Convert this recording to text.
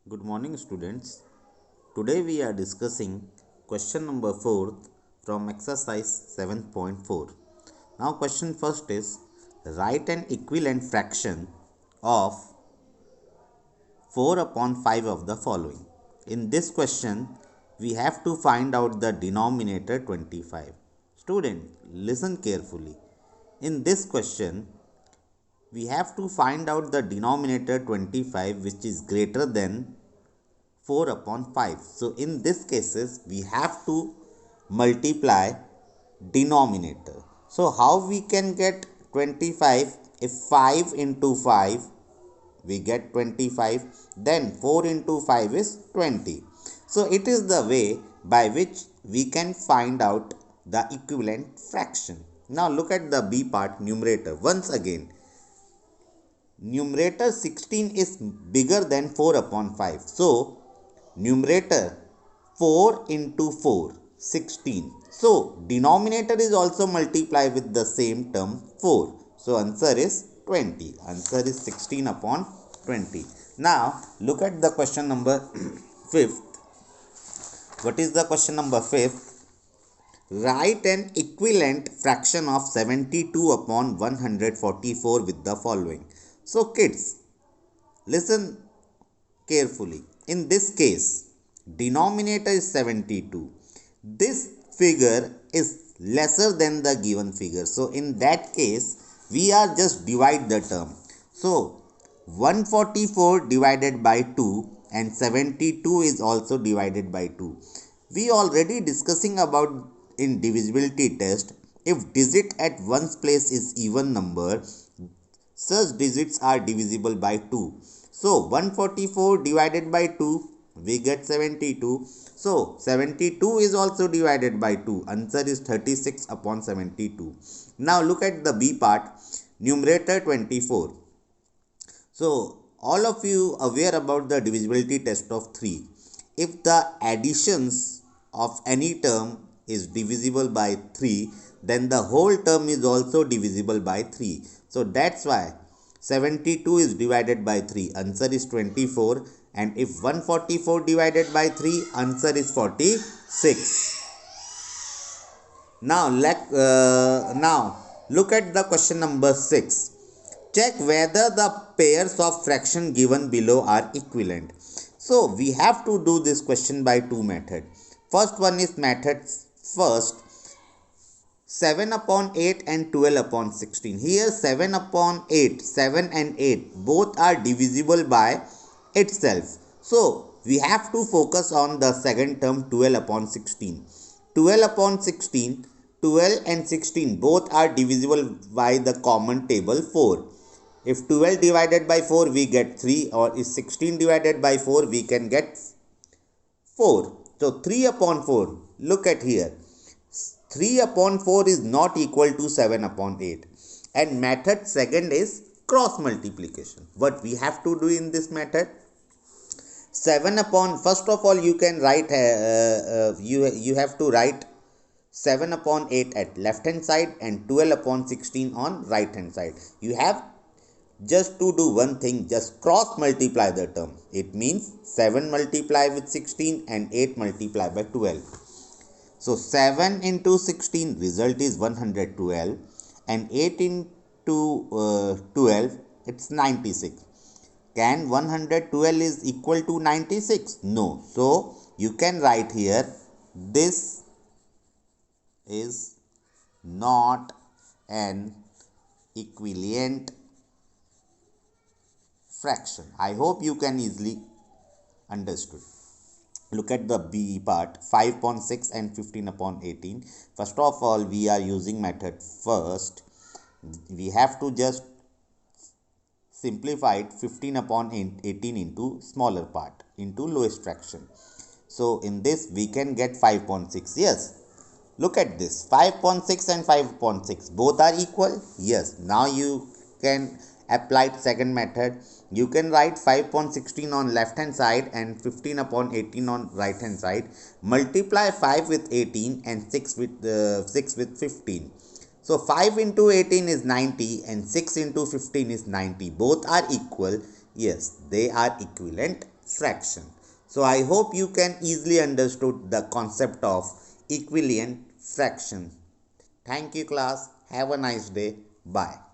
Good morning, students. Today we are discussing question number 4 from exercise 7.4. Now, question first is write an equivalent fraction of 4 upon 5 of the following. In this question, we have to find out the denominator 25. Student, listen carefully. In this question, we have to find out the denominator 25 which is greater than 4 upon 5. So in this cases we have to multiply denominator. So how we can get 25? If 5 into 5 we get 25, then 4 into 5 is 20. So it is the way by which we can find out the equivalent fraction. Now look at the B part, numerator. Once again, numerator 16 is bigger than 4 upon 5. So numerator 4 into 4, 16. So denominator is also multiplied with the same term 4. So answer is 20. Answer is 16 upon 20. Now look at the question number 5th. What is the question number 5th? Write an equivalent fraction of 72 upon 144 with the following. So kids, listen carefully. In this case, denominator is 72. This figure is lesser than the given figure. So in that case, we are just divide the term. So 144 divided by 2 and 72 is also divided by 2. We already discussing about in divisibility test, if digit at one's place is even number, such digits are divisible by 2. So 144 divided by 2, we get 72. So 72 is also divided by 2. Answer is 36 upon 72. Now look at the B part, numerator 24. So all of you aware about the divisibility test of 3. If the additions of any term is divisible by 3, then the whole term is also divisible by 3. So that's why 72 is divided by 3. Answer is 24. And if 144 divided by 3, answer is 46. Now look at the question number 6. Check whether the pairs of fraction given below are equivalent. So we have to do this question by two methods. First one is method first, 7 upon 8 and 12 upon 16. Here 7 upon 8, 7 and 8 both are divisible by itself. So we have to focus on the second term, 12 upon 16. 12 upon 16, 12 and 16 both are divisible by the common table 4. If 12 divided by 4 we get 3, or if 16 divided by 4 we can get 4. So 3 upon 4, look at here. 3 upon 4 is not equal to 7 upon 8. And method second is cross multiplication. What we have to do in this method? 7 upon, first of all you can write, you have to write 7 upon 8 at left hand side and 12 upon 16 on right hand side. You have just to do one thing, just cross multiply the term. It means 7 multiply with 16 and 8 multiply by 12. So 7 into 16 result is 112 and 8 into 12 it's 96. Can 112 is equal to 96? No. So you can write here, this is not an equivalent fraction. I hope you can easily understood. Look at the B part, 5 upon 6 and 15 upon 18. First of all, we are using method first. We have to just simplify 15 upon 18 into smaller part, into lowest fraction. So in this we can get 5 upon 6. Yes. Look at this, 5 upon 6 and 5 upon 6 both are equal. Yes. Now you can apply second method. You can write 5 upon 16 on left hand side and 15 upon 18 on right hand side. Multiply 5 with 18 and 6 with 15. So 5 into 18 is 90 and 6 into 15 is 90. Both are equal. Yes, they are equivalent fraction. So I hope you can easily understood the concept of equivalent fraction. Thank you class. Have a nice day. Bye.